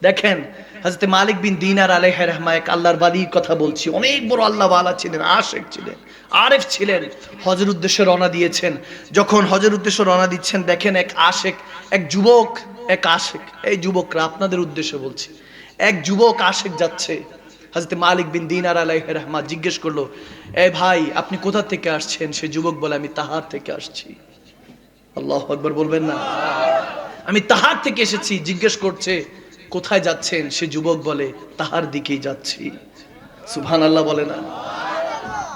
দেখেন হযরত মালিক বিন দিনার আলাইহি রাহমা এক আল্লাহর ওয়ালির কথা বলছি, অনেক বড় আল্লাহ ওয়ালা ছিলেন, আশিক ছিলেন, আরিফ ছিলেন। হজের উদ্দেশ্যে রওনা দিয়েছেন। যখন হজের উদ্দেশ্যে রওনা দিচ্ছেন, দেখেন এক আশিক, এক যুবক, এক আশিক, এই যুবকরা আপনাদের উদ্দেশ্যে বলছি, এক যুবক আশিক যাচ্ছে। হযরত মালিক বিন দিনার আলাইহি রাহমা জিজ্ঞেস করলো, এ ভাই আপনি কোথা থেকে আসছেন? সে যুবক বলে, আমি তাহার থেকে আসছি। আল্লাহু আকবার বলবেন না? আমি তাহার থেকে এসেছি। জিজ্ঞেস করছে কোথায় যাচ্ছেন? সে যুবক বলে, তাহার দিকেই যাচ্ছি। সুবহানাল্লাহ বলে না?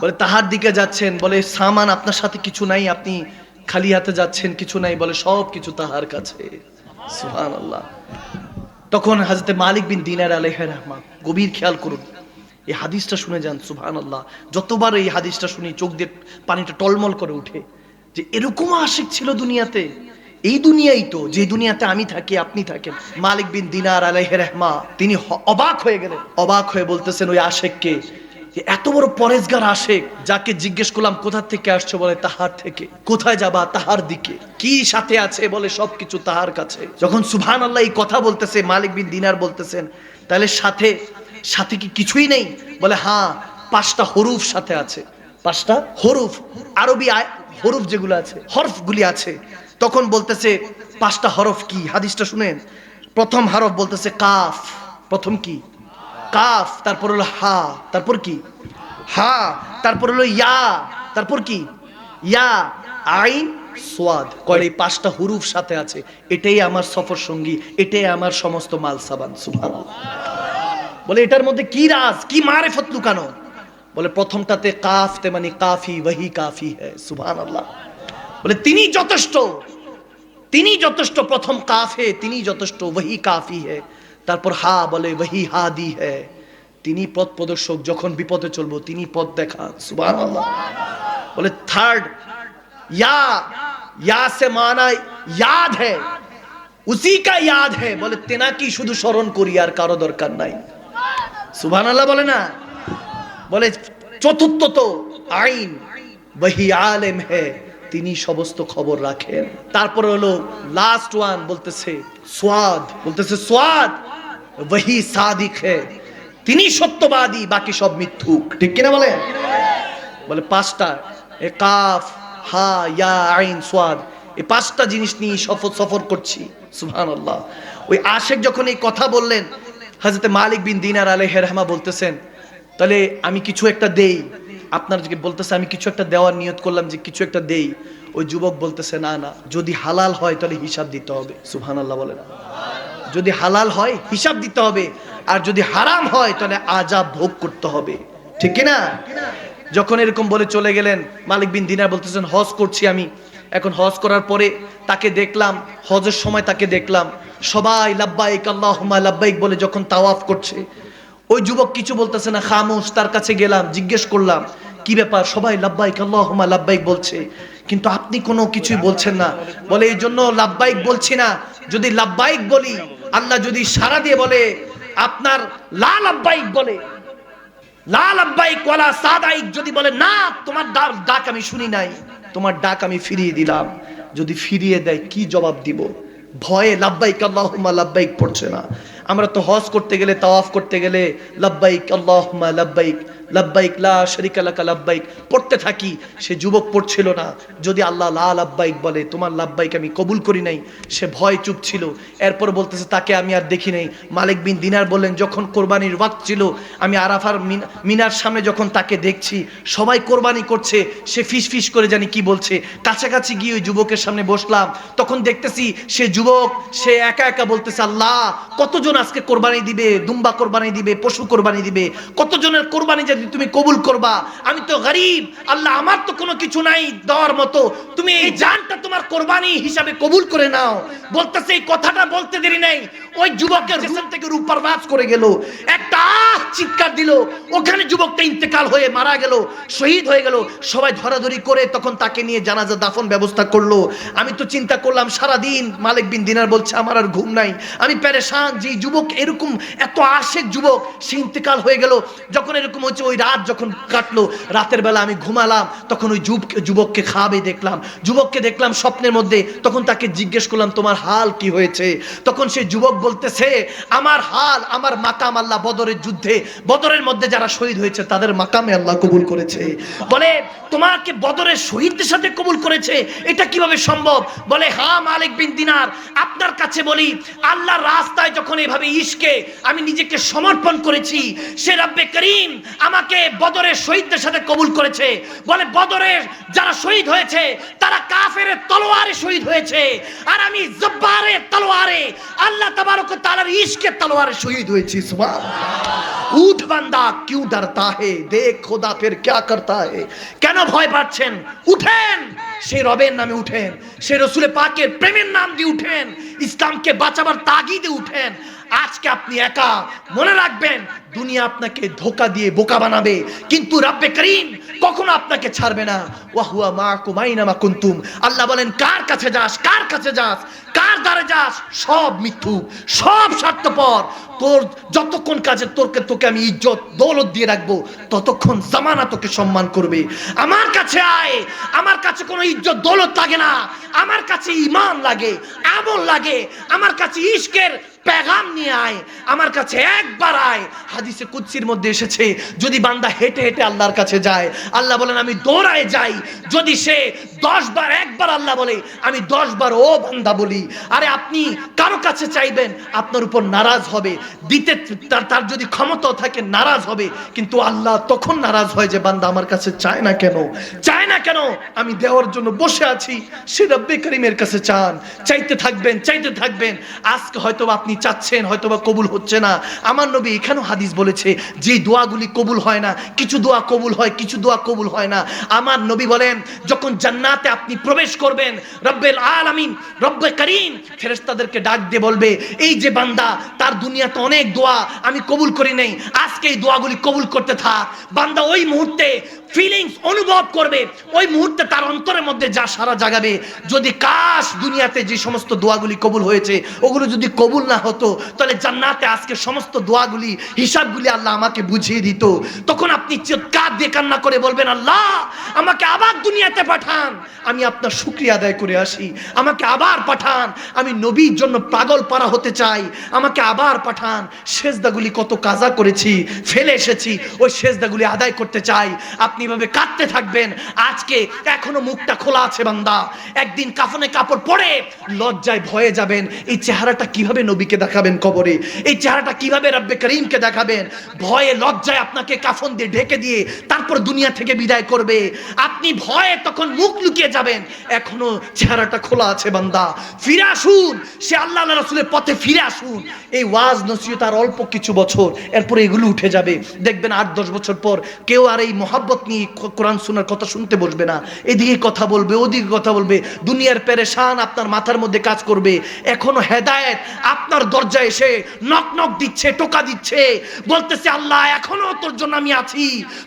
বলে তাহার দিকে যাচ্ছেন। বলে সামান আপনার সাথে কিছু নাই? আপনি খালি হাতে যাচ্ছেন? কিছু নাই? বলে সব কিছু তাহার কাছে। সুবহানাল্লাহ। তখন হযরত মালিক বিন দিনার আলাইহি রাহমা, গভীর খেয়াল করুন, এই হাদিসটা শুনে যান। সুবহানাল্লাহ, যতবার এই হাদিসটা শুনি চোখ দিয়ে পানিটা টলমল করে উঠে, যে এরকম আশিক ছিল দুনিয়াতে। এই দুনিয়াই তো, যে দুনিয়াতে আমি থাকি, আপনি থাকেন। মালিক বিন দিনার আলাইহি রাহমা তিনি অবাক হয়ে গেলেন। অবাক হয়ে বলতেছেন ওই আশিককে, যে এত বড় পরেজগার আশিক, যাকে জিজ্ঞেস করলাম কোথা থেকে আসছো? বলে তাহার থেকে। কোথায় যাবা? তাহার দিকে। কি সাথে আছে? বলে সবকিছু তাহার কাছে। যখন সুবহানাল্লাহ এই কথা বলতেছে, মালিক বিন দিনার বলতেছেন, তাহলে সাথে সাথে কি কিছুই নেই? বলে হ্যাঁ, 5টা হরফ সাথে আছে। 5টা হরফ, আরবি হরফ যেগুলো আছে, হরফগুলি আছে। তখন বলতেছে 5টা হরফ কি? হাদিসটা শুনেন। প্রথম হরফ বলতেছে কাফ। প্রথম কি? কাফ। তারপর হলো হা। তারপর কি? হা। তারপর হলো ইয়া। তারপর কি? ইয়া। আইন, সোয়াদ। কয় এই 5টা হরফ সাথে আছে। এটাই আমার সফর সঙ্গী, এটাই আমার সমস্ত মাল সাবান। সুবহানাল্লাহ। বলে এটার মধ্যে কি রাজ, কি মারিফত লুকানো? বলে প্রথমটাতে কাফ তে মানে কাফি, ওহি কাফি হ্যায়। সুবহানাল্লাহ। বলে তিনি যথেষ্ট, তিনি যথেষ্ট। প্রথম কাফে তিনি যথেষ্ট, ওহি কাফি হ্যায়। তারপর হা, বলে ওহি হাদি হ্যায়, তিনি পথ প্রদর্শক, যখন বিপদে চলবো তিনি পথ দেখান। সুবহানাল্লাহ। বলে থার্ড ইয়া, ইয়া সে মানা ইয়াদ হ্যায়, উসি কা ইয়াদ হ্যায়। বলে তেনাকি শুধু স্মরণ করি, আর কারো দরকার নাই। সুবহানাল্লাহ বলে না? বলে চতুর্থ তো আইন, ওহি আলেম হ্যায়, তিনি সমস্ত খবর রাখেন। তারপর হলো লাস্ট ওয়ান, বলতেছে সোয়াদ, বলতেছে সোয়াদ, ওহি সাদিক হ্যায়, তিনি সত্যবাদী, বাকি সব মিথ্যুক। ঠিক কিনা বলে? বলে 5টা, এ কাফ, হা, ইয়া, আইন, সোয়াদ, এই 5টা জিনিস নিয়ে সফর করছি। সুবহানাল্লাহ। ওই আশিক যখন এই কথা বললেন, হযরত মালিক বিন দিনার আলাইহি রাহমা বলতেছেন, তাহলে আমি কিছু একটা দেই। আপনার যে বলতেছে আমি কিছু একটা দেওয়ার নিয়ত করলাম, যে কিছু একটা দেই। ওই যুবক বলতেছে না না, যদি হালাল হয় তাহলে হিসাব দিতে হবে। সুবহানাল্লাহ বলেন। যদি হালাল হয় হিসাব দিতে হবে, আর যদি হারাম হয় তাহলে আযাব ভোগ করতে হবে। ঠিক কি না? যখন এরকম বলে চলে গেলেন, মালিক বিন দিনার বলতেছেন হজ করছি আমি। এখন হজ করার পরে তাকে দেখলাম, হজের সময় তাকে দেখলাম সবাই লাব্বাইক আল্লাহুম্মা লাব্বাইক বলে যখন তাওয়াফ করছে। ওই যুবক কিছু বলতেছে না, খামোশ। তার কাছে গেলাম, জিজ্ঞেস করলাম কি ব্যাপার? সবাই লাব্বাইক আল্লাহুম্মা লাব্বাইক বলছে, কিন্তু আপনি কোনো কিছুই বলছেন না। বলে এই জন্য লাব্বাইক বলছি না, যদি লাব্বাইক বলি, আল্লাহ যদি সাড়া দিয়ে বলে আপনার লা লাব্বাইক বলে, লা লাব্বাইক ওয়ালা সাদাইক যদি বলে না, তোমার ডাক আমি শুনি নাই, তোমার ডাক আমি ফিরিয়ে দিলাম, যদি ফিরিয়ে দেয় কি জবাব দিব? ভয়ে লাব্বাইক আল্লাহুম্মা লাব্বাইক পড়ছে না। আমরা তো হজ করতে গেলে, তাওয়াফ করতে গেলে লাব্বাইক আল্লাহুম্মা লাব্বাইক, লাব্বাইক লা শারীকা লাকা লাব্বাইক পড়তে থাকি। সে যুবক পড়ছিল না। যদি আল্লাহ লা লাব্বাইক বলে, তোমার লাব্বাইক আমি কবুল করি নাই, সে ভয় চুপ ছিল। এরপর বলতেছে তাকে আমি আর দেখি নাই। মালিক বিন দিনার বললেন যখন কোরবানির ওয়াক্ত ছিল, আমি আরাফার মিনার সামনে যখন তাকে দেখছি, সবাই কোরবানি করছে, সে ফিস ফিস করে জানি কি বলছে। কাছাকাছি গিয়ে ওই যুবকের সামনে বসলাম, তখন দেখতেছি সে যুবক, সে একা একা বলতেছে আল্লাহ কতজন আজকে কোরবানি দিবে, দুম্বা কোরবানি দিবে, পশু কোরবানি দিবে, কতজনের কোরবানি যদি তুমি কবুল করবা? আমি তো গরিব আল্লাহ, আমার তো কোনো কিছু নাই দেওয়ার মতো, তুমি এই জানটা তোমার কোরবানি হিসাবে কবুল করে নাও। বলতেছে এই কথাটা বলতে দেরি নাই, ওই যুবকের জিসম থেকে রূহ পারওয়াজ করে গেল। একটা চিৎকার দিল, ওখানে যুবকটা ইন্তেকাল হয়ে মারা গেল, শহীদ হয়ে গেল। সবাই ধরাধরি করে তখন তাকে নিয়ে জানাজা দাফন ব্যবস্থা করলো। আমি তো চিন্তা করলাম সারাদিন মালিক বিন দিনার বলছে আমার আর ঘুম নাই, আমি পেরেশান যে যুবক এরকম এত আশেক যুবক সে ইন্তেকাল হয়ে গেল। যখন এরকম হচ্ছে ওই রাত যখন কাটলো, রাতের বেলা আমি ঘুমালাম, তখন ওই যুবককে খাবে দেখলাম, যুবককে দেখলাম স্বপ্নের মধ্যে। তখন তাকে জিজ্ঞেস করলাম তোমার হাল কি হয়েছে? তখন সে যুবক বলতেছে আমার হাল, আমার মাকাম আল্লাহ বদরের যুদ্ধে, বদরের মধ্যে যারা শহীদ হয়েছে তাদের মাকামে আল্লাহ কবুল করেছে। বলে তোমাকে বদরের শহীদদের সাথে কবুল করেছে, এটা কিভাবে সম্ভব? বলে হ্যাঁ মালিক বিন দিনার, আপনার কাছে বলি আল্লাহর রাস্তায় যখন এভাবে ইশকে আমি নিজেকে সমর্পণ করেছি, সে রব্বে করিম আমাকে বদরের শহীদদের সাথে কবুল করেছে। বলে বদরের যারা শহীদ হয়েছে তারা কাফেরের তলোয়ারে শহীদ হয়েছে, আর আমি জব্বারের তলোয়ারে আল্লাহ তাবারক ওয়া তাআলার ইশকের তলোয়ারে শহীদ হয়েছি। সুবহানাল্লাহ। উঠ বান্দা কিউ ডরতা হে, দেখ খোদা ফির क्या करता है। কেন ভয় পাচ্ছেন? উঠেন, সেই রবের নামে উঠেন, সেই রসুল পাকের প্রেমের নাম দিয়ে উঠেন, ইসলামকে বাঁচাবার তাগিদে উঠেন। আজকে আপনি একা, মনে রাখবেন দুনিয়া আপনাকে ধোঁকা দিয়ে বোকা বানাবে, কিন্তু রব্বে করিম কখনো আপনাকে ছাড়বে না। ওয়া হুয়া মাকুম আইনামা কুনতুম। আল্লাহ বলেন কার কাছে যাস, কার কাছে যাস, কার দ্বারে যাস, সব মিথ্যু, সব স্বার্থপর। তোর যতক্ষণ কাজে তোকে আমি ইজ্জত দৌলত দিয়ে রাখবো, ততক্ষণ জামানা তোকে সম্মান করবে। আমার কাছে আয়, আমার কাছে কোনো ইজ্জত দৌলত লাগে না, আমার কাছে ঈমান লাগে, আমল লাগে, আমার কাছে ইশকের পেগাম নিয়ে আয়, আমার কাছে একবার আয়। হাদিসে কুদসির মধ্যে এসেছে যদি বান্দা হেঁটে হেঁটে আল্লাহর কাছে যায়, আল্লাহ বলেন আমি দৌড়ায় যাই। যদি সে 10 বার একবার আল্লাহ বলে, আমি 10 বার ও বান্দা বলি। আরে আপনি কারো কাছে চাইবেন, আপনার উপর নারাজ হবে, দিতে তার যদি ক্ষমতাও থাকে নারাজ হবে, কিন্তু আল্লাহ তখন নারাজ হয় যে বান্দা আমার কাছে চায় না কেন, চায় না কেন? আমি দেওয়ার জন্য বসে আছি। সে রব্বে করিমের কাছে চান, চাইতে থাকবেন, চাইতে থাকবেন। আজকে হয়তো আপনি চাচ্ছেন, হয়তো বা কবুল হচ্ছে না। আমার নবী এখানেও হাদিস বলেছে যে দোয়াগুলি কবুল হয় না, কিছু দোয়া কবুল হয়, কিছু দোয়া কবুল হয় না। আমার নবী বলেন যখন জান্নাতে আপনি প্রবেশ করবেন, রব্বুল আলামিন রব্বে করিম ফেরেশতাদেরকে ডাক দিয়ে বলবে এই যে বান্দা, তার দুনিয়াতে অনেক দোয়া আমি কবুল করি নাই, আজকে এই দোয়াগুলি কবুল করতে থাক। বান্দা ওই মুহূর্তে ফিলিংস অনুভব করবে, ওই মুহূর্তে তার অন্তরের মধ্যে যা সারা জাগাবে, যদি কাশ দুনিয়াতে যে সমস্ত দোয়াগুলি কবুল হয়েছে ওগুলো যদি কবুল না হতো, তাহলে জান্নাতে আজকে সমস্ত দোয়াগুলি হিসাবগুলি আল্লাহ আমাকে বুঝিয়ে দিত। তখন আপনি চিৎকার দিয়ে কান্না করে বলবেন আল্লাহ আমাকে আবার দুনিয়াতে পাঠান, আমি আপনার শুকরিয়া আদায় করে আসি, আমাকে আবার পাঠান, আমি নবীর জন্য পাগল পারা হতে চাই, আমাকে আবার পাঠান। সেজদাগুলি কত কাজা করেছি, ফেলে এসেছি, ওই সেজদাগুলি আদায় করতে চাই। আপনি এভাবে কাঁদতে থাকবেন। আজকে এখনো মুখটা খোলা আছে বান্দা, একদিন কাফনে কাপড় পরে লজ্জায় ভয়ে যাবেন। এই চেহারাটা কিভাবে নবীকে দেখাবেন কবরে, এই চেহারাটা কিভাবে রব্বে করিমকে দেখাবেন? ভয়ে লজ্জায় আপনাকে কাফন দিয়ে ঢেকে দিয়ে তারপর দুনিয়া থেকে বিদায় করবে, আপনি ভয়ে তখন মুখ লুকিয়ে যাবেন। এখনো চেহারাটা খোলা আছে বান্দা, ফিরে আসুন, সে আল্লাহ রাসূলের পথে ফিরে আসুন। এই ওয়াজ নসিহত আর অল্প কিছু বছর, এরপরে এগুলো উঠে যাবে। দেখবেন 8-10 বছর পর কেউ আর এই মহাব্বত নিয়ে কোরআন শোনার কথা শুনতে বসবে না, এদিকে কথা বলবে, ওদিকে কথা বলবে, দুনিয়ার পেরেশান আপনার মাথার মধ্যে কাজ করবে। এখনো হেদায়েত আপনার দরজায় এসে নক নক দিচ্ছে, টোকা দিচ্ছে, বলতেছে আল্লাহ এখনো তোর জন্য আমি আছি।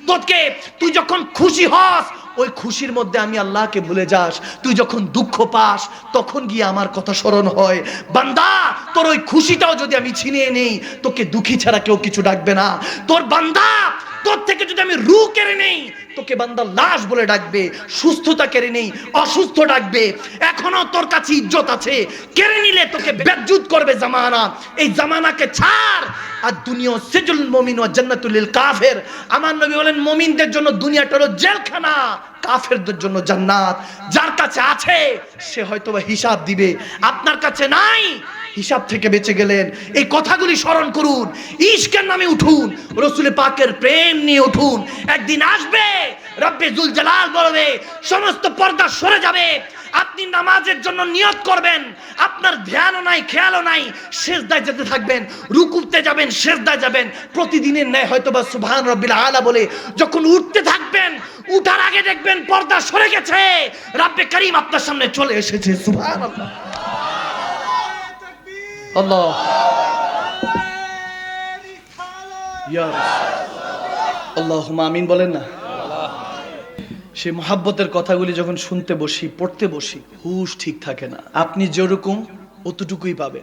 তোকে তুই যখন খুশি হস ওই খুশির মধ্যে আমি আল্লাহকে ভুলে যাস, তুই যখন দুঃখ পাস তখন গিয়ে আমার কথা স্মরণ হয়। বান্দা তোর ওই খুশিটাও যদি আমি ছিনিয়ে নেই, তোকে দুঃখী ছাড়া কেউ কিছু ডাকবে না। তোর বান্দা তোর থেকে যদি আমি রূহ কেড়ে নেই, তোকে বান্দা লাশ বলে ডাকবে, সুস্থতা কেড়ে নেই অসুস্থ ডাকবে। এখনো তোর কাছে ইজ্জত আছে, কেড়ে নিলে তোকে বেজ্জুত করবে জামানা। এই জামানাকে ছাড়। আর দুনিয়া সিজুল মুমিন ওয়া জান্নাতুল লিল কাফির। আমার নবী বলেন মুমিনদের জন্য দুনিয়াটা হলো জেলখানা, কাফেরদের জন্য জান্নাত। যার কাছে আছে সে হয়তোবা হিসাব দিবে, আপনার কাছে নাই, হিসাব থেকে বেঁচে গেলেন। এই কথাগুলি স্মরণ করুন, ইশকের নামে উঠুন, রাসূল পাকের প্রেম নিয়ে উঠুন। একদিন আসবে রব্বে জুল জালাল বলবে সমস্ত পর্দা সরে যাবে, আপনি নামাজের জন্য নিয়ত করবেন, আপনার ধ্যানও নাই খেয়ালও নাই, সেজদায় যেতে থাকবেন, রুকুতে যাবেন, সেজদায় যাবেন, প্রতিদিনের ন্যায় হয়তোবা সুবহান রাব্বিল আলা বলে যখন উঠতে থাকবেন, উঠার আগে দেখবেন পর্দা সরে গেছে, রব্বে করিম আপনার সামনে চলে এসেছে। সুবহানাল্লাহ, আল্লাহ। ইয়া আল্লাহুম্মা আমিন বলেন না। সেই মহাব্বতের কথাগুলি যখন শুনতে বসি, পড়তে বসি, হুশ ঠিক থাকে না। আপনি যেরকম অতটুকুই পাবেন।